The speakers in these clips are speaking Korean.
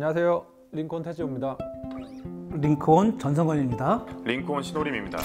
안녕하세요. 링컨 태지호입니다. 링컨 전성건입니다. 링컨 신호림입니다.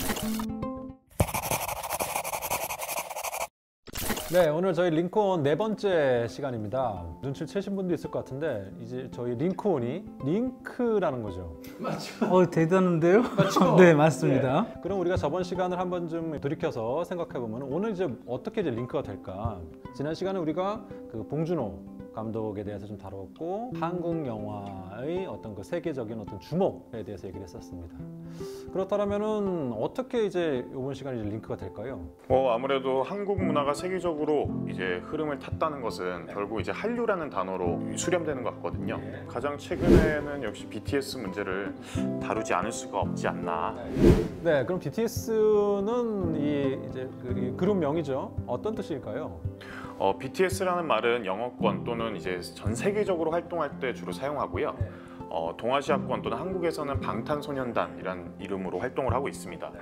네, 오늘 저희 링컨 네 번째 시간입니다. 눈치를 채신 분도 있을 것 같은데 이제 저희 링컨이 링크라는 거죠. 맞죠? 대단한데요? 맞죠? 네, 맞습니다. 네. 그럼 우리가 저번 시간을 한번 좀 돌이켜서 생각해 보면 오늘 이제 어떻게 이제 링크가 될까? 지난 시간에 우리가 그 봉준호 감독에 대해서 좀 다뤘고 한국 영화의 어떤 그 세계적인 어떤 주목에 대해서 얘기를 했었습니다. 그렇다면은 어떻게 이제 이번 시간에 이제 링크가 될까요? 아무래도 한국 문화가 세계적으로 이제 흐름을 탔다는 것은 결국 이제 한류라는 단어로 수렴되는 것 같거든요. 가장 최근에는 역시 BTS 문제를 다루지 않을 수가 없지 않나. 네, 그럼 BTS는 이제 그 그룹명이죠. 어떤 뜻일까요? BTS라는 말은 영어권 또는 이제 전 세계적으로 활동할 때 주로 사용하고요. 동아시아권 또는 한국에서는 방탄소년단이란 이름으로 활동을 하고 있습니다.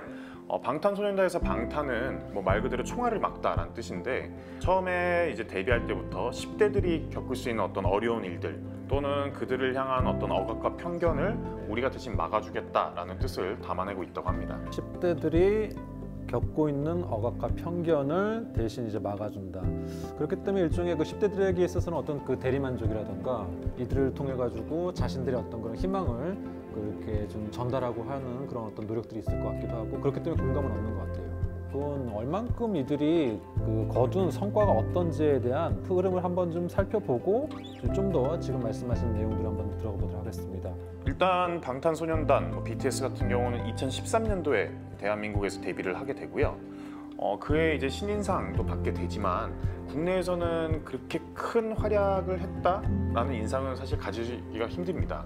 방탄소년단에서 방탄은 뭐 말 그대로 총알을 막다라는 뜻인데 처음에 이제 데뷔할 때부터 10대들이 겪을 수 있는 어떤 어려운 일들 또는 그들을 향한 어떤 억압과 편견을 우리가 대신 막아주겠다라는 뜻을 담아내고 있다고 합니다. 10대들이 겪고 있는 억압과 편견을 대신 이제 막아준다. 그렇기 때문에 일종의 그 10대들에게 있어서는 어떤 그 대리만족이라던가 이들을 통해 가지고 자신들의 어떤 그런 희망을 그렇게 좀 전달하고 하는 그런 어떤 노력들이 있을 것 같기도 하고 그렇기 때문에 공감을 얻는 것 같아요. 그건 얼만큼 이들이 그 거둔 성과가 어떤지에 대한 흐름을 한번 좀 살펴보고 좀 더 지금 말씀하신 내용들을 한번 들어가 보도록 하겠습니다. 일단 방탄소년단 BTS 같은 경우는 2013년도에 대한민국에서 데뷔를 하게 되고요. 그의 이제 신인상도 받게 되지만 국내에서는 그렇게 큰 활약을 했다라는 인상은 사실 가지기가 힘듭니다.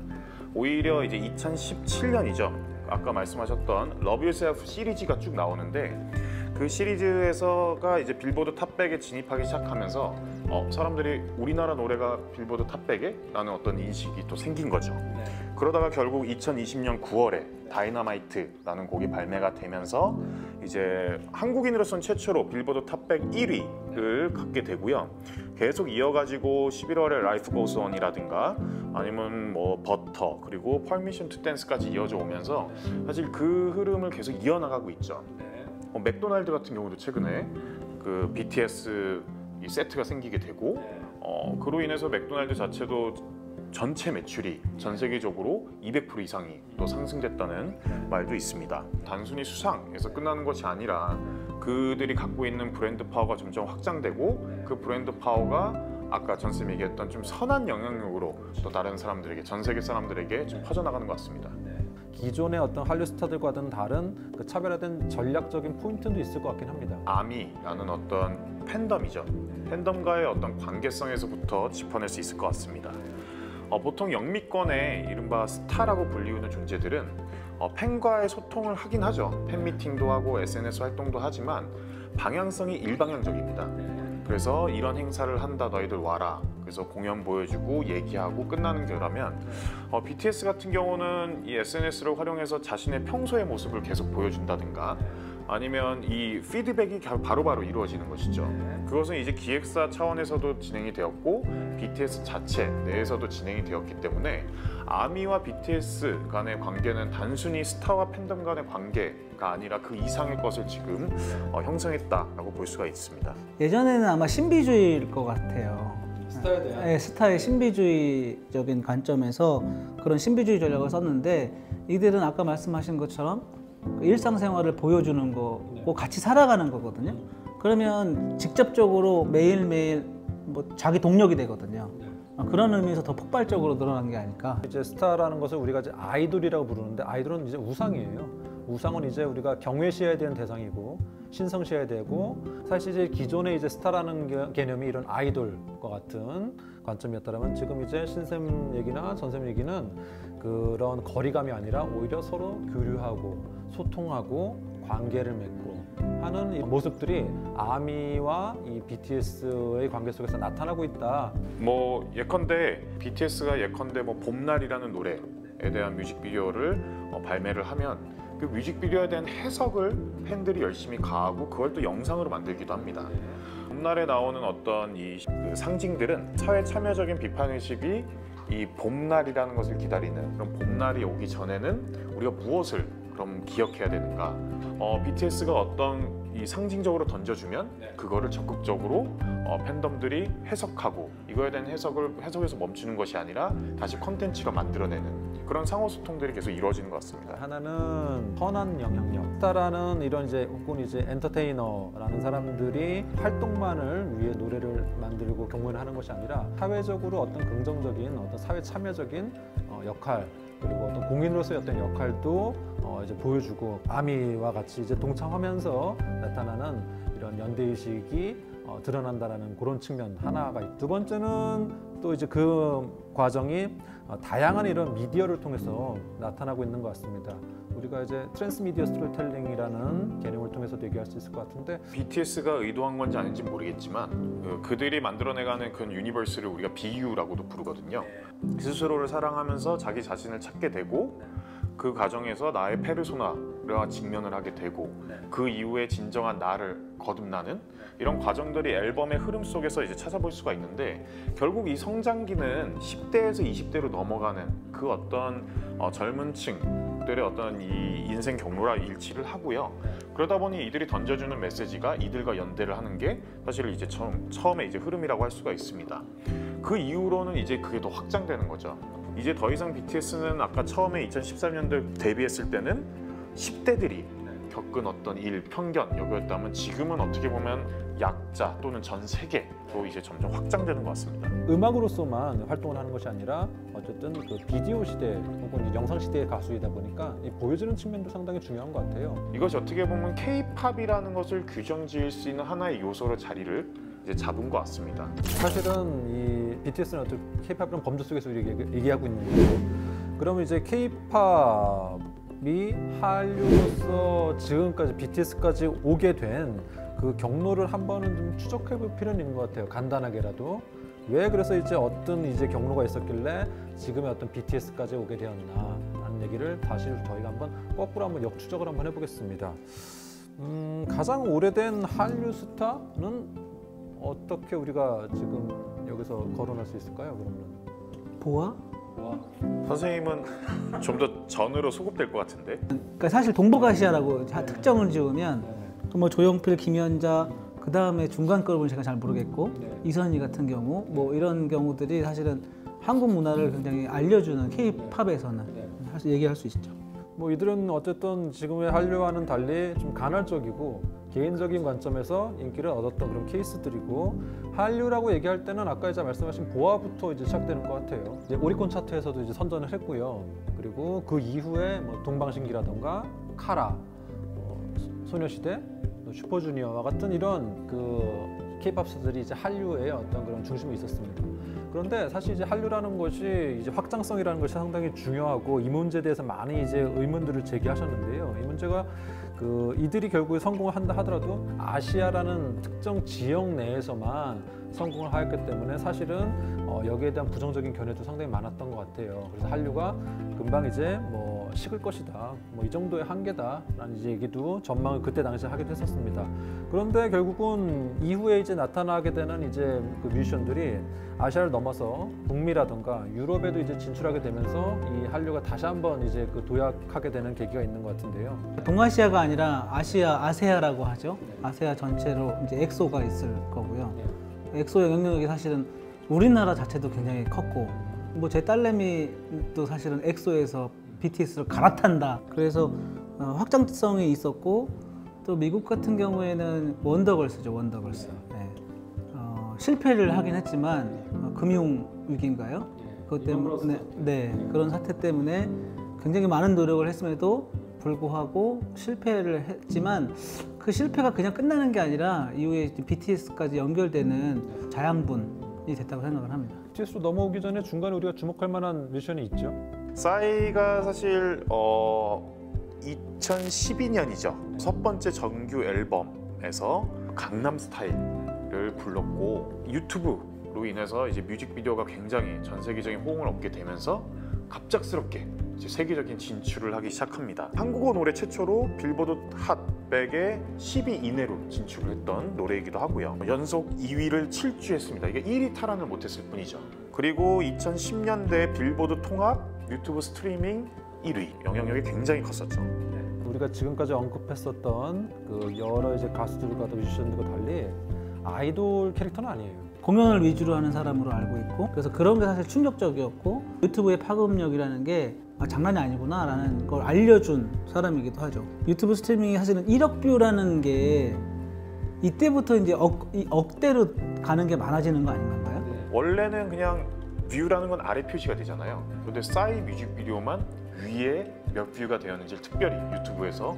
오히려 이제 2017년이죠. 아까 말씀하셨던 Love Yourself 시리즈가 쭉 나오는데 그 시리즈에서가 이제 빌보드 탑100에 진입하기 시작하면서 사람들이 우리나라 노래가 빌보드 탑100에? 라는 어떤 인식이 또 생긴 거죠. 네. 그러다가 결국 2020년 9월에 다이너마이트라는 곡이 발매가 되면서 이제 한국인으로서는 최초로 빌보드 탑100 1위를 갖게 되고요. 계속 이어가지고 11월에 Life Goes On이라든가 아니면 뭐 버터 그리고 Permission to Dance까지 이어져 오면서 사실 그 흐름을 계속 이어나가고 있죠. 맥도날드 같은 경우도 최근에 그 BTS 이 세트가 생기게 되고 그로 인해서 맥도날드 자체도 전체 매출이 전 세계적으로 200% 이상이 또 상승됐다는 말도 있습니다. 단순히 수상에서 끝나는 것이 아니라 그들이 갖고 있는 브랜드 파워가 점점 확장되고 그 브랜드 파워가 아까 전쌤이 얘기했던 좀 선한 영향력으로 또 다른 사람들에게 전 세계 사람들에게 좀 퍼져나가는 것 같습니다. 기존의 어떤 한류 스타들과는 다른 그 차별화된 전략적인 포인트도 있을 것 같긴 합니다. 아미라는 어떤 팬덤이죠. 팬덤과의 어떤 관계성에서부터 짚어낼 수 있을 것 같습니다. 보통 영미권의 이른바 스타라고 불리우는 존재들은 팬과의 소통을 하긴 하죠. 팬미팅도 하고 SNS 활동도 하지만 방향성이 일방향적입니다. 그래서 이런 행사를 한다 너희들 와라 그래서 공연 보여주고 얘기하고 끝나는 거라면 BTS 같은 경우는 이 SNS를 활용해서 자신의 평소의 모습을 계속 보여준다든가 아니면 이 피드백이 바로바로 이루어지는 것이죠. 그것은 이제 기획사 차원에서도 진행이 되었고 BTS 자체 내에서도 진행이 되었기 때문에 아미와 BTS 간의 관계는 단순히 스타와 팬덤 간의 관계가 아니라 그 이상의 것을 지금 형성했다라고 볼 수가 있습니다. 예전에는 아마 신비주의일 것 같아요. 스타에 대한? 네, 스타의 신비주의적인 관점에서 그런 신비주의 전략을 썼는데 이들은 아까 말씀하신 것처럼 일상생활을 보여주는 거고 같이 살아가는 거거든요. 그러면 직접적으로 매일매일 뭐 자기 동력이 되거든요. 그런 의미에서 더 폭발적으로 늘어난 게 아닐까. 이제 스타라는 것을 우리가 이제 아이돌이라고 부르는데 아이돌은 이제 우상이에요. 우상은 이제 우리가 경외시해야 되는 대상이고 신성시해야 되고 사실 이제 기존의 이제 스타라는 개념이 이런 아이돌과 같은 관점이었다면 지금 이제 신쌤 얘기나 전쌤 얘기는 그런 거리감이 아니라 오히려 서로 교류하고 소통하고 관계를 맺고 하는 이 모습들이 아미와 이 BTS의 관계 속에서 나타나고 있다. 뭐 예컨대 BTS가 예컨대 뭐 봄날이라는 노래에 대한 뮤직비디오를 발매를 하면 그 뮤직비디오에 대한 해석을 팬들이 열심히 가하고 그걸 또 영상으로 만들기도 합니다. 봄날에 나오는 어떤 이 그 상징들은 사회 참여적인 비판의식이 이 봄날이라는 것을 기다리는 그런 봄날이 오기 전에는 우리가 무엇을 그럼 기억해야 되는가? BTS가 어떤 이 상징적으로 던져주면 그거를 적극적으로 팬덤들이 해석하고 이거에 대한 해석에서 멈추는 것이 아니라 다시 컨텐츠로 만들어내는 그런 상호소통들이 계속 이루어지는 것 같습니다. 하나는 선한 영향력. 스타라는 이런 이제 혹은 이제 엔터테이너라는 사람들이 활동만을 위해 노래를 만들고 경연을 하는 것이 아니라 사회적으로 어떤 긍정적인 어떤 사회 참여적인 역할 그리고 어떤 공인으로서의 어떤 역할도 이제 보여주고 아미와 같이 이제 동참하면서 나타나는 이런 연대의식이 드러난다라는 그런 측면 하나가 있고 두 번째는 또 이제 그 과정이 다양한 이런 미디어를 통해서 나타나고 있는 것 같습니다. 우리가 이제 트랜스미디어 스토리텔링이라는 개념을 통해서도 얘기할 수 있을 것 같은데 BTS가 의도한 건지 아닌지 모르겠지만 그들이 만들어내가는 그 유니버스를 우리가 비유라고도 부르거든요. 스스로를 사랑하면서 자기 자신을 찾게 되고 그 과정에서 나의 페르소나와 직면을 하게 되고 그 이후에 진정한 나를 거듭나는 이런 과정들이 앨범의 흐름 속에서 이제 찾아볼 수가 있는데 결국 이 성장기는 10대에서 20대로 넘어가는 그 어떤 젊은 층들의 어떤 이 인생 경로라 일치를 하고요. 그러다 보니 이들이 던져주는 메시지가 이들과 연대를 하는 게 사실 이제 처음에 이제 흐름이라고 할 수가 있습니다. 그 이후로는 이제 그게 더 확장되는 거죠. 이제 더 이상 BTS는 아까 처음에 2013년도에 데뷔했을 때는 10대들이 겪은 어떤 일, 편견 여기였다면 지금은 어떻게 보면 약자 또는 전 세계로 이제 점점 확장되는 것 같습니다. 음악으로서만 활동을 하는 것이 아니라 어쨌든 그 비디오 시대 혹은 이제 영상 시대의 가수이다 보니까 이 보여주는 측면도 상당히 중요한 것 같아요. 이것이 어떻게 보면 K-팝이라는 것을 규정지을 수 있는 하나의 요소로 자리를 이제 잡은 것 같습니다. 사실은 이 BTS는 어떤 K-팝이라는 범주 속에서 얘기하고 있는 거고 그러면 이제 K-팝이 한류로서 지금까지 BTS까지 오게 된 그 경로를 한 번은 좀 추적해 볼 필요는 있는 것 같아요. 간단하게라도 왜 그래서 이제 어떤 이제 경로가 있었길래 지금의 어떤 BTS까지 오게 되었나라는 얘기를 다시 저희가 한번 거꾸로 한번 역추적을 한번 해보겠습니다. 가장 오래된 한류 스타는 어떻게 우리가 지금 여기서 거론할 수 있을까요? 그러면 보아? 선생님은 좀 더 전으로 소급될 것 같은데. 그러니까 사실 동북아시아라고 특정을 지으면 뭐 조용필, 김연자 그 다음에 중간 거를 보면 제가 잘 모르겠고 이선희 같은 경우 뭐 이런 경우들이 사실은 한국 문화를 굉장히 알려주는 K-팝에서는 얘기할 수 있죠. 뭐 이들은 어쨌든 지금의 한류와는 달리 좀 간헐적이고 개인적인 관점에서 인기를 얻었던 그런 케이스들이고 한류라고 얘기할 때는 아까 이제 말씀하신 보아부터 이제 시작되는 것 같아요. 이제 오리콘 차트에서도 이제 선전을 했고요. 그리고 그 이후에 뭐 동방신기라던가 카라, 소녀시대, 슈퍼주니어와 같은 이런 그 K-팝 스타들이 이제 한류의 어떤 그런 중심에 있었습니다. 그런데 사실 이제 한류라는 것이 이제 확장성이라는 것이 상당히 중요하고 이 문제에 대해서 많이 이제 의문들을 제기하셨는데요. 이 문제가 그 이들이 결국에 성공을 한다 하더라도 아시아라는 특정 지역 내에서만 성공을 하였기 때문에 사실은 여기에 대한 부정적인 견해도 상당히 많았던 것 같아요. 그래서 한류가 금방 이제 뭐 식을 것이다, 뭐 이 정도의 한계다라는 이제 얘기도 전망을 그때 당시에 하기도 했었습니다. 그런데 결국은 이후에 이제 나타나게 되는 이제 그 뮤지션들이 아시아를 넘어서 북미라든가 유럽에도 이제 진출하게 되면서 이 한류가 다시 한번 이제 그 도약하게 되는 계기가 있는 것 같은데요. 동아시아가 아니라 아세아라고 하죠. 아세아 전체로 이제 엑소가 있을 거고요. 엑소의 영향력이 사실은 우리나라 자체도 굉장히 컸고 뭐 제 딸내미도 사실은 엑소에서 BTS를 갈아탄다. 그래서 확장성이 있었고 또 미국 같은 경우에는 원더걸스죠. 원더걸스. 네. 실패를 하긴 했지만 금융 위기인가요? 그것 때문에 그런 사태 때문에 굉장히 많은 노력을 했음에도 불구하고 실패를 했지만 그 실패가 그냥 끝나는 게 아니라 이후에 BTS까지 연결되는 자양분이 됐다고 생각을 합니다. BTS로 넘어오기 전에 중간에 우리가 주목할 만한 미션이 있죠. 싸이가 사실 2012년이죠. 첫 번째 정규 앨범에서 강남 스타일을 불렀고 유튜브로 인해서 이제 뮤직비디오가 굉장히 전 세계적인 호응을 얻게 되면서 갑작스럽게 이제 세계적인 진출을 하기 시작합니다. 한국어 노래 최초로 빌보드 핫 100에 10위 이내로 진출을 했던 노래이기도 하고요. 연속 2위를 7주 했습니다. 이게 1위 탈환을 못했을 뿐이죠. 그리고 2010년대 빌보드 통합 유튜브 스트리밍 1위, 영향력이 굉장히 컸었죠. 우리가 지금까지 언급했었던 그 여러 이제 가수들과 뮤지션들과 달리 아이돌 캐릭터는 아니에요. 공연을 위주로 하는 사람으로 알고 있고, 그래서 그런 게 사실 충격적이었고 유튜브의 파급력이라는 게 장난이 아니구나 라는 걸 알려준 사람이기도 하죠. 유튜브 스트리밍이 사실은 1억 뷰라는 게 이때부터 이제 억대로 가는 게 많아지는 거 아닌가요? 원래는 그냥 뷰라는 건 아래 표시가 되잖아요. 그런데 싸이 뮤직비디오만 위에 몇 뷰가 되었는지 특별히 유튜브에서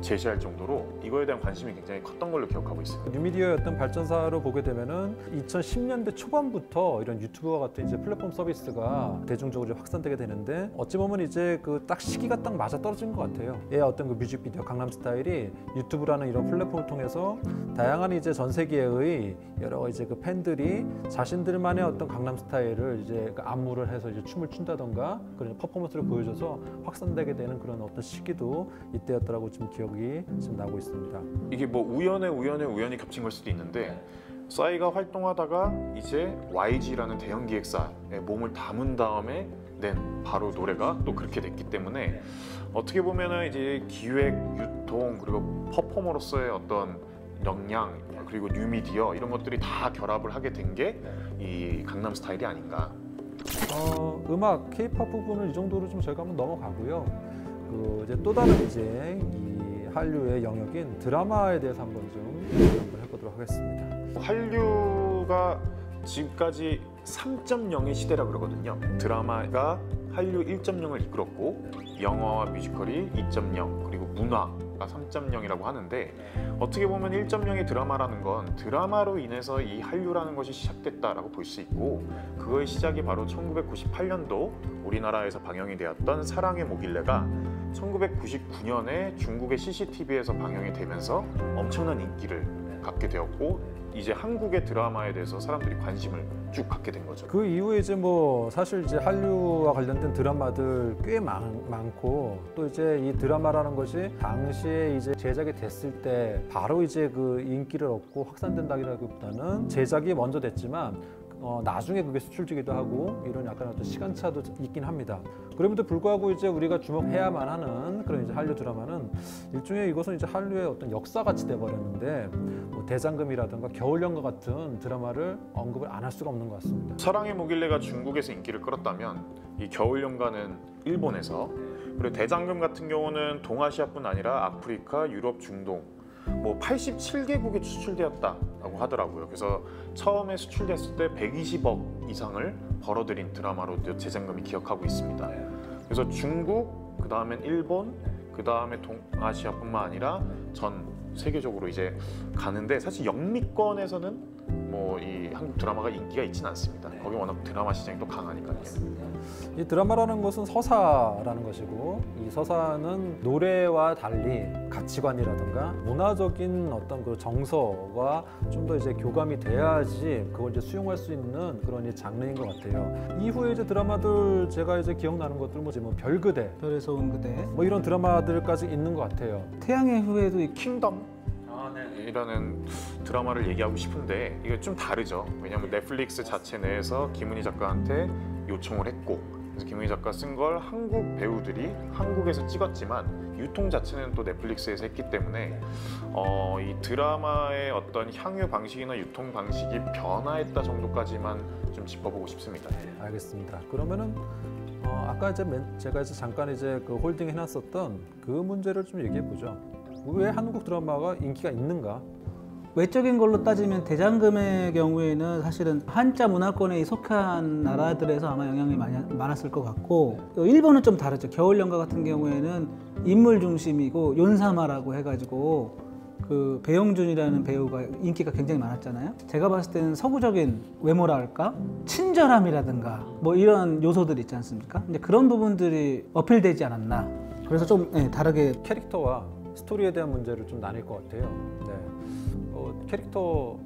제시할 정도로 이거에 대한 관심이 굉장히 컸던 걸로 기억하고 있습니다. 뉴미디어의 어떤 발전사로 보게 되면은 2010년대 초반부터 이런 유튜브와 같은 이제 플랫폼 서비스가 대중적으로 확산되게 되는데, 어찌 보면 이제 그 딱 시기가 딱 맞아 떨어진 것 같아요. 얘 어떤 그 뮤직비디오 강남스타일이 유튜브라는 이런 플랫폼을 통해서 다양한 이제 전 세계의 여러 이제 그 팬들이 자신들만의 어떤 강남스타일을 이제 그 안무를 해서 이제 춤을 춘다던가 그런 퍼포먼스를 보여줘서 확산되게 되는 그런 어떤 시기도 이때였더라고 지금 기억이 지금 나고 있습니다. 이게 뭐 우연히 겹친 걸 수도 있는데, 싸이가 활동하다가 이제 YG라는 대형 기획사에 몸을 담은 다음에 낸 바로 노래가 또 그렇게 됐기 때문에 어떻게 보면은 이제 기획, 유통 그리고 퍼포머로서의 어떤 역량 그리고 뉴미디어 이런 것들이 다 결합을 하게 된 게 이 강남스타일이 아닌가. 음악 K-팝 부분을 이 정도로 좀 저희가 한번 넘어가고요. 그 이제 또 다른 이제 이 한류의 영역인 드라마에 대해서 한번 해보도록 하겠습니다. 한류가 지금까지 3.0의 시대라 그러거든요. 드라마가 한류 1.0을 이끌었고 영화와 뮤지컬이 2.0 그리고 문화가 3.0이라고 하는데, 어떻게 보면 1.0의 드라마라는 건 드라마로 인해서 이 한류라는 것이 시작됐다라고 볼 수 있고, 그거의 시작이 바로 1998년도 우리나라에서 방영이 되었던 사랑의 모길래가 1999년에 중국의 CCTV에서 방영이 되면서 엄청난 인기를 갖게 되었고, 이제 한국의 드라마에 대해서 사람들이 관심을 쭉 갖게 된 거죠. 그 이후에 이제 뭐 사실 이제 한류와 관련된 드라마들 꽤 많고, 또 이제 이 드라마라는 것이 당시에 이제 제작이 됐을 때 바로 이제 그 인기를 얻고 확산된다기보다는 제작이 먼저 됐지만 나중에 그게 수출되기도 하고 이런 약간 어떤 시간차도 있긴 합니다. 그럼에도 불구하고 이제 우리가 주목해야만 하는 그런 이제 한류 드라마는 일종의 이것은 이제 한류의 어떤 역사같이 돼버렸는데, 뭐 대장금이라든가 겨울연가 같은 드라마를 언급을 안 할 수가 없는 것 같습니다. 사랑의 모길래가 중국에서 인기를 끌었다면 이 겨울연가는 일본에서, 그리고 대장금 같은 경우는 동아시아뿐 아니라 아프리카, 유럽, 중동 뭐 87개국에 수출되었다라고 하더라고요. 그래서 처음에 수출됐을 때 120억 이상을 벌어들인 드라마로 재장금이 기억하고 있습니다. 그래서 중국, 그 다음엔 일본, 그 다음에 동아시아뿐만 아니라 전 세계적으로 이제 가는데, 사실 영미권에서는 뭐 이 한국 드라마가 인기가 있지는 않습니다. 거기 워낙 드라마 시장이 또 강하니까요. 이 드라마라는 것은 서사라는 것이고, 이 서사는 노래와 달리 가치관이라든가 문화적인 어떤 그 정서와 좀 더 이제 교감이 돼야지 그걸 이제 수용할 수 있는 그런 이 장르인 것 같아요. 이후에 이제 드라마들 제가 이제 기억나는 것들 뭐 별그대, 별에서 온 그대, 뭐 이런 드라마들까지 있는 것 같아요. 태양의 후예도 킹덤 이라는 드라마를 얘기하고 싶은데 이게 좀 다르죠. 왜냐하면 넷플릭스 자체 내에서 김은희 작가한테 요청을 했고, 그래서 김은희 작가 쓴 걸 한국 배우들이 한국에서 찍었지만 유통 자체는 또 넷플릭스에서 했기 때문에 이 드라마의 어떤 향유 방식이나 유통 방식이 변화했다 정도까지만 좀 짚어보고 싶습니다. 알겠습니다. 그러면은 아까 제가 이제 잠깐 이제 그 홀딩 해놨었던 그 문제를 좀 얘기해 보죠. 왜 한국 드라마가 인기가 있는가? 외적인 걸로 따지면 대장금의 경우에는 사실은 한자 문화권에 속한 나라들에서 아마 영향이 많았을 것 같고, 일본은 좀 다르죠. 겨울연가 같은 경우에는 인물 중심이고 윤사마라고 해가지고 그 배용준이라는 배우가 인기가 굉장히 많았잖아요. 제가 봤을 때는 서구적인 외모라 할까? 친절함이라든가 뭐 이런 요소들 있지 않습니까? 근데 그런 부분들이 어필되지 않았나. 그래서 좀 다르게 캐릭터와 스토리에 대한 문제를 좀 나뉠 것 같아요. 네. 캐릭터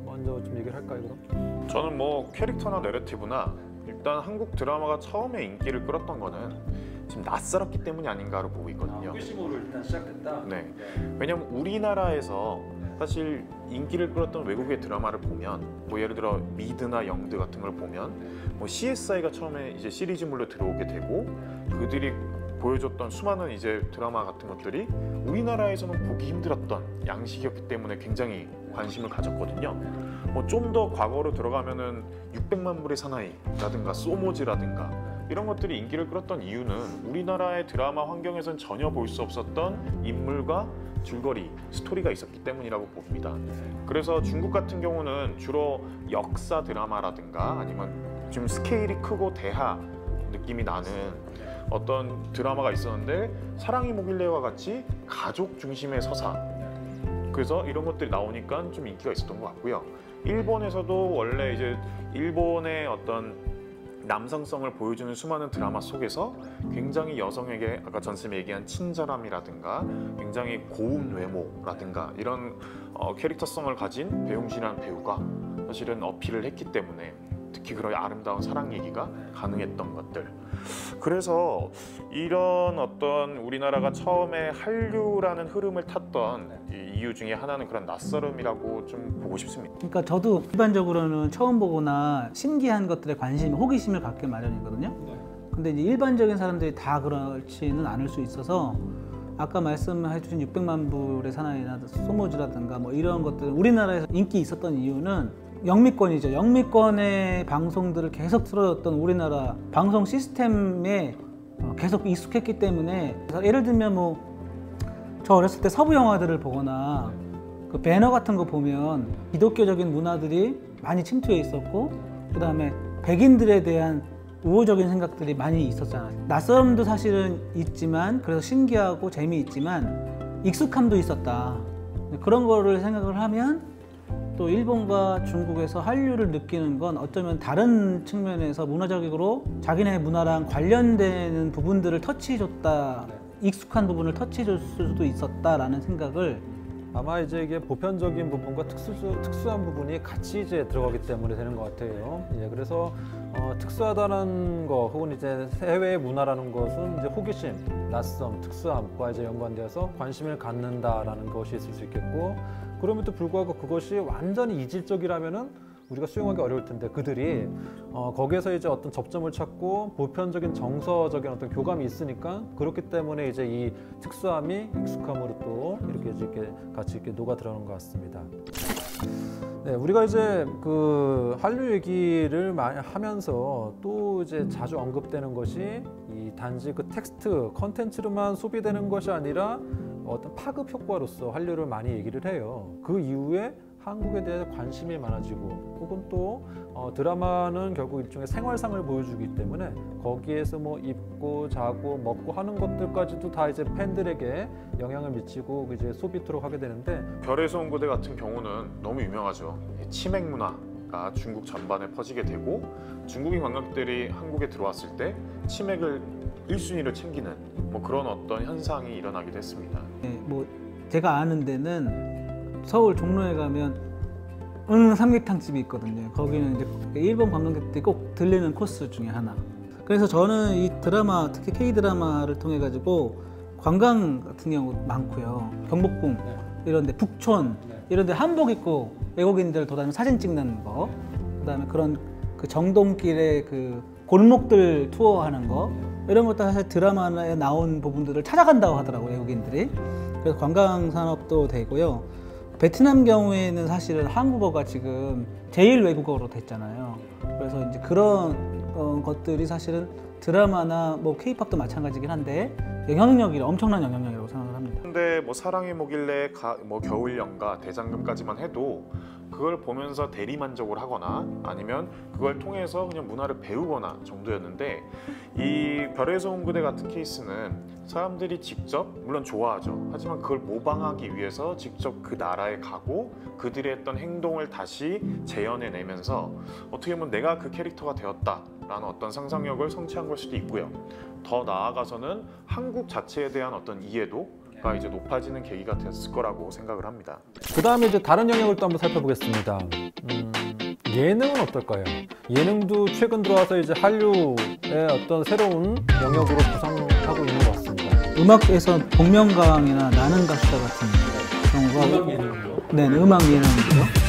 먼저 좀 얘기를 할까요, 그럼? 저는 뭐 캐릭터나 내러티브나 일단 한국 드라마가 처음에 인기를 끌었던 거는 지금 낯설었기 때문이 아닌가로 보고 있거든요. 호기심으로 일단 시작됐다. 네. 왜냐하면 우리나라에서 사실 인기를 끌었던 외국의 드라마를 보면 뭐 예를 들어 미드나 영드 같은 걸 보면 뭐 CSI가 처음에 이제 시리즈물로 들어오게 되고 그들이 보여줬던 수많은 이제 드라마 같은 것들이 우리나라에서는 보기 힘들었던 양식이었기 때문에 굉장히 관심을 가졌거든요. 뭐 좀 더 과거로 들어가면은 600만 불의 사나이라든가 소모즈라든가 이런 것들이 인기를 끌었던 이유는 우리나라의 드라마 환경에선 전혀 볼 수 없었던 인물과 줄거리, 스토리가 있었기 때문이라고 봅니다. 그래서 중국 같은 경우는 주로 역사 드라마라든가 아니면 좀 스케일이 크고 대하 느낌이 나는 어떤 드라마가 있었는데 사랑이 뭐길래와 같이 가족 중심의 서사, 그래서 이런 것들이 나오니까 좀 인기가 있었던 것 같고요. 일본에서도 원래 이제 일본의 어떤 남성성을 보여주는 수많은 드라마 속에서 굉장히 여성에게 아까 전쌤이 얘기한 친절함이라든가 굉장히 고운 외모라든가 이런 캐릭터성을 가진 배용진이라는 배우가 사실은 어필을 했기 때문에 특히 그런 아름다운 사랑 얘기가 가능했던 것들. 그래서 이런 어떤 우리나라가 처음에 한류라는 흐름을 탔던 이 이유 중에 하나는 그런 낯설음이라고 좀 보고 싶습니다. 그러니까 저도 일반적으로는 처음 보거나 신기한 것들에 관심, 호기심을 갖게 마련이거든요. 근데 이제 일반적인 사람들이 다 그렇지는 않을 수 있어서 아까 말씀해 주신 600만 불의 사나이나 소모즈라든가 뭐 이런 것들 우리나라에서 인기 있었던 이유는 영미권이죠. 영미권의 방송들을 계속 틀어줬던 우리나라 방송 시스템에 계속 익숙했기 때문에 예를 들면 뭐 저 어렸을 때 서부 영화들을 보거나 그 배너 같은 거 보면 기독교적인 문화들이 많이 침투해 있었고 그 다음에 백인들에 대한 우호적인 생각들이 많이 있었잖아요. 낯설음도 사실은 있지만 그래서 신기하고 재미있지만 익숙함도 있었다. 그런 거를 생각을 하면 또 일본과 중국에서 한류를 느끼는 건 어쩌면 다른 측면에서 문화적으로 자기네 문화랑 관련되는 부분들을 터치해줬다, 익숙한 부분을 터치해줄 수도 있었다라는 생각을 아마 이제 이게 보편적인 부분과 특수한 부분이 같이 이제 들어가기 때문에 되는 것 같아요. 예, 그래서 특수하다는 거 혹은 이제 해외의 문화라는 것은 이제 호기심, 낯섦, 특수함과 이제 연관되어서 관심을 갖는다라는 것이 있을 수 있겠고, 그럼에도 불구하고 그것이 완전히 이질적이라면은 우리가 수용하기 어려울 텐데 그들이 거기에서 이제 어떤 접점을 찾고 보편적인 정서적인 어떤 교감이 있으니까 그렇기 때문에 이제 이 특수함이 익숙함으로 또 이렇게 같이 이렇게 녹아 들어가는 것 같습니다. 네, 우리가 이제 그 한류 얘기를 많이 하면서 또 이제 자주 언급되는 것이 이 단지 그 텍스트 컨텐츠로만 소비되는 것이 아니라 어떤 파급 효과로서 한류를 많이 얘기를 해요. 그 이후에 한국에 대해 관심이 많아지고 혹은 또 드라마는 결국 일종의 생활상을 보여주기 때문에 거기에서 뭐 입고 자고 먹고 하는 것들까지도 다 이제 팬들에게 영향을 미치고 이제 소비토록 하게 되는데, 별에서 온 그대 같은 경우는 너무 유명하죠. 치맥 문화가 중국 전반에 퍼지게 되고 중국인 관광객들이 한국에 들어왔을 때 치맥을 1순위를 챙기는 뭐 그런 어떤 현상이 일어나기도 했습니다. 네, 뭐 제가 아는 데는 서울 종로에 가면 삼계탕집이 있거든요. 거기는 이제 일본 관광객들이 꼭 들리는 코스 중에 하나. 그래서 저는 이 드라마, 특히 K-드라마를 통해 가지고 관광 같은 경우 많고요. 경복궁 이런 데, 북촌 이런 데 한복 입고 외국인들 돌아다니면서 사진 찍는 거, 그다음에 그런 그 정동길의 그 골목들 투어하는 거, 이런 것도 사실 드라마에 나온 부분들을 찾아간다고 하더라고요, 외국인들이. 그래서 관광 산업도 되고요. 베트남 경우에는 사실은 한국어가 지금 제일 외국어로 됐잖아요. 그래서 이제 그런 것들이 사실은 드라마나 뭐 K-팝도 마찬가지긴 한데 엄청난 영향력이라고 생각을 합니다. 근데 뭐 사랑이 뭐길래 뭐 겨울연가 대장금까지만 해도 그걸 보면서 대리만족을 하거나 아니면 그걸 통해서 그냥 문화를 배우거나 정도였는데, 이 별에서 온 그대 같은 케이스는 사람들이 직접 물론 좋아하죠. 하지만 그걸 모방하기 위해서 직접 그 나라에 가고 그들의 했던 행동을 다시 재현해내면서 어떻게 보면 내가 그 캐릭터가 되었다라는 어떤 상상력을 성취한 걸 수도 있고요. 더 나아가서는 한국 자체에 대한 어떤 이해도가 이제 높아지는 계기가 됐을 거라고 생각을 합니다. 그 다음에 이제 다른 영역을 또 한번 살펴보겠습니다. 예능은 어떨까요? 예능도 최근 들어와서 이제 한류의 어떤 새로운 영역으로 음악에서 복면가왕이나 나는 가수다 같은 경우가 예능이요. 네, 음악 예능이죠.